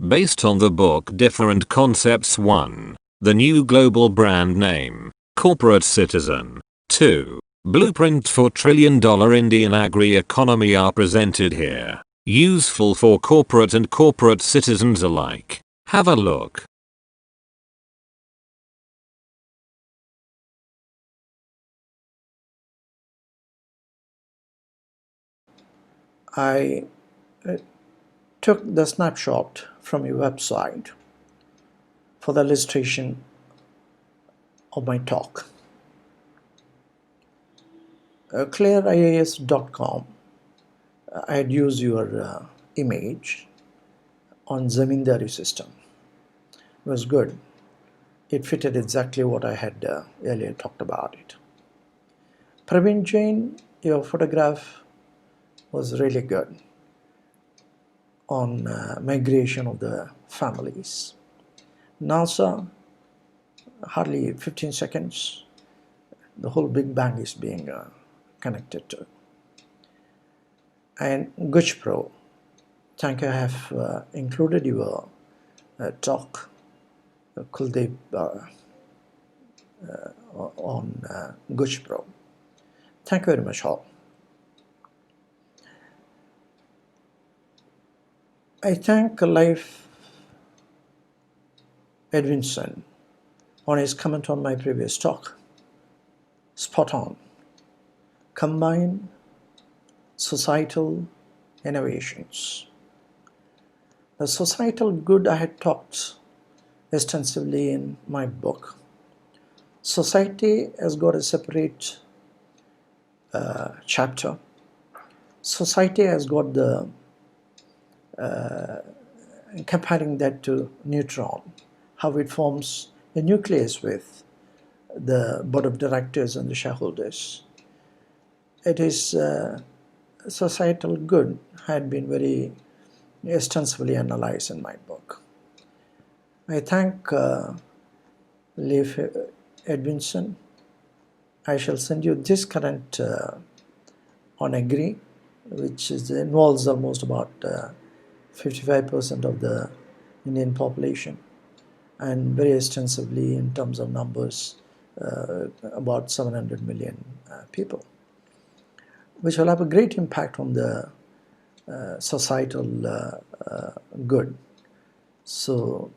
Based on the book Different Concepts 1. The New Global Brand Name, Corporate Citizen. 2. Blueprint for Trillion-Dollar Indian Agri-Economy are presented here. Useful for corporate and corporate citizens alike. Have a look. I took the snapshot from your website for the illustration of my talk. clearias.com, I had used your image on Zamindari system. It was good. It fitted exactly what I had earlier talked about it. Praveen Jain, your photograph was really good on migration of the families. NASA, hardly 15 seconds, the whole Big Bang is being connected to. And Guch Pro, thank you, I have included your talk, Kuldeep, on Guch Pro. Thank you very much all. I thank Leif Edwinson on his comment on my previous talk. Spot on. Combine societal innovations. The societal good I had talked extensively in my book. Society has got a separate chapter. Society has got the comparing that to neutron, how it forms a nucleus with the board of directors and the shareholders. It is societal good had been very extensively analyzed in my book. I thank Leif Edwinson. I shall send you this current on Agri, which involves almost about 55% of the Indian population, and very extensively in terms of numbers, about 700 million people, which will have a great impact on the societal good. So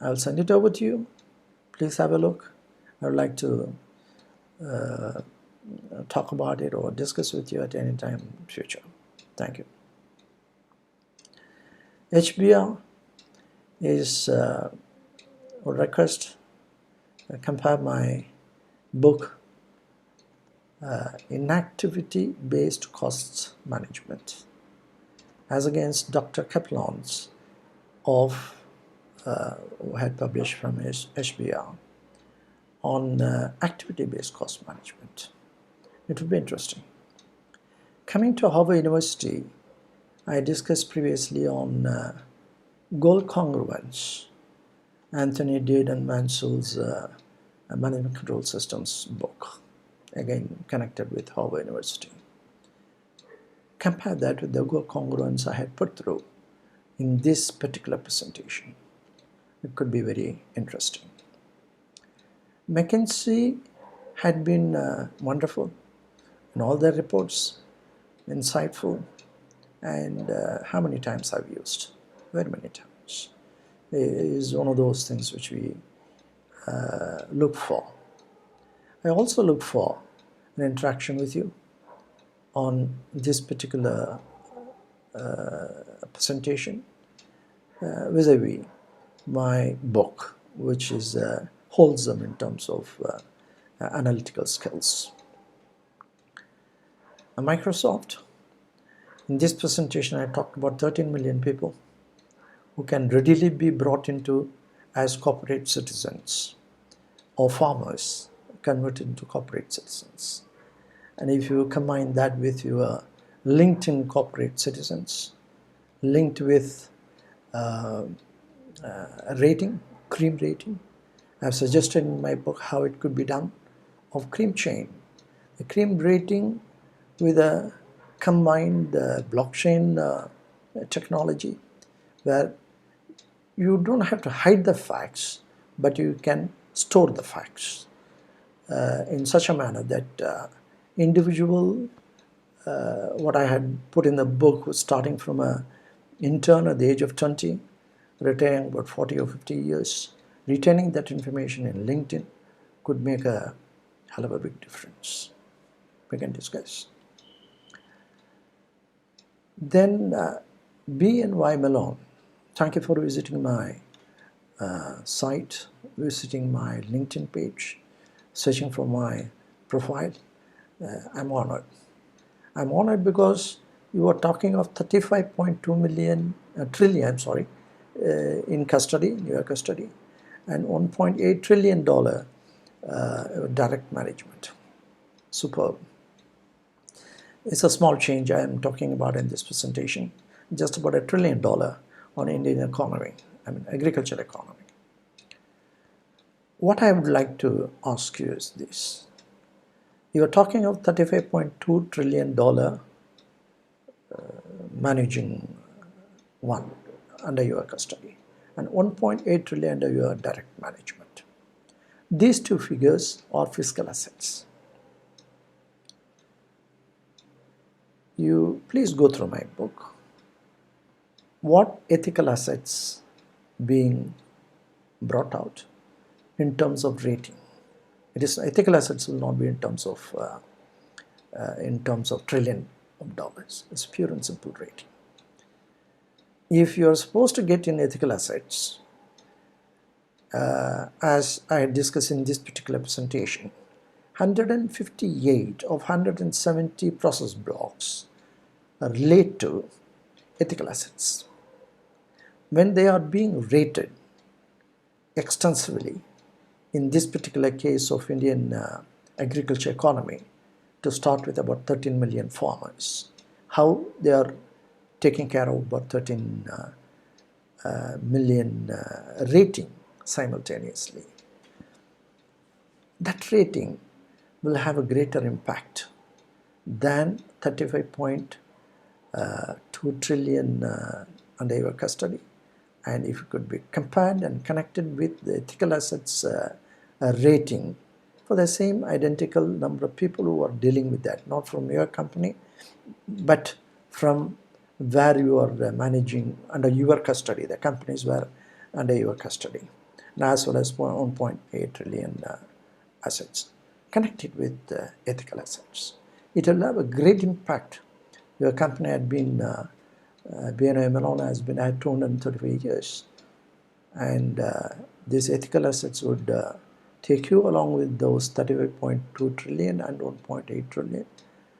I'll send it over to you. Please have a look. I would like to talk about it or discuss with you at any time in the future. Thank you. HBR is a request. Compare my book Inactivity-Based Costs Management as against Dr. Kaplan's of who had published from HBR on activity-based cost management. It would be interesting. Coming to Harvard University, I discussed previously on goal congruence, Anthony Dade and Mansel's Management Control Systems book, again connected with Harvard University. Compare that with the goal congruence I had put through in this particular presentation. It could be very interesting. McKinsey had been wonderful in all their reports, insightful, and how many times I've used? Very many times. It is one of those things which we look for. I also look for an interaction with you on this particular presentation vis-a-vis my book, which is wholesome in terms of analytical skills. Microsoft, in this presentation I talked about 13 million people who can readily be brought into as corporate citizens, or farmers converted into corporate citizens. And if you combine that with your LinkedIn corporate citizens, linked with rating, cream rating, I've suggested in my book how it could be done, of cream chain. The cream rating with a combined blockchain technology, where You don't have to hide the facts, but you can store the facts in such a manner that individual, what I had put in the book was starting from a intern at the age of 20, retiring about 40 or 50 years, retaining that information in LinkedIn could make a hell of a big difference. We can discuss. Then B and Y Malone. Thank you for visiting my site, visiting my LinkedIn page, searching for my profile. I'm honored. I'm honored because you are talking of 35.2 million trillion, I'm sorry, in custody, in your custody, and $1.8 trillion direct management. Superb. It's a small change I am talking about in this presentation, just about $1 trillion on Indian economy, I mean agriculture economy. What I would like to ask you is this. You are talking of $35.2 trillion managing one under your custody and 1.8 trillion under your direct management. These two figures are fiscal assets. You please go through my book. What ethical assets being brought out in terms of rating? It is ethical assets will not be in terms of trillion of dollars. It's pure and simple rating. If you are supposed to get in ethical assets, as I had discussed in this particular presentation, 158 of 170 process blocks relate to ethical assets. When they are being rated extensively, in this particular case of Indian agriculture economy, to start with about 13 million farmers, how they are taking care of about 13 million rating simultaneously. That rating will have a greater impact than 35.2 trillion under your custody. And if it could be compared and connected with the ethical assets rating for the same identical number of people who are dealing with that, not from your company, but from where you are managing under your custody, the companies were under your custody, and as well as 1.8 trillion assets connected with ethical assets. It will have a great impact. Your company had been, BNI Malone has been at 235 years, and these ethical assets would take you along with those 35.2 trillion and 1.8 trillion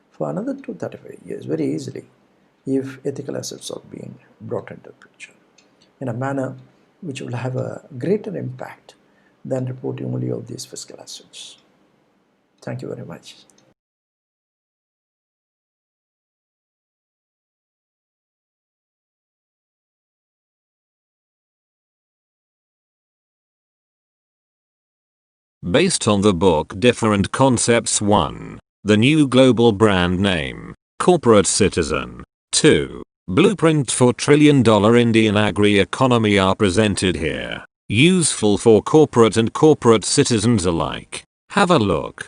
for another 235 years very easily, if ethical assets are being brought into the picture in a manner which will have a greater impact than reporting only of these fiscal assets. Thank you very much. Based on the book Different Concepts 1. The New Global Brand Name, Corporate Citizen. 2. Blueprint for Trillion-Dollar Indian Agri-Economy are presented here. Useful for corporate and corporate citizens alike. Have a look.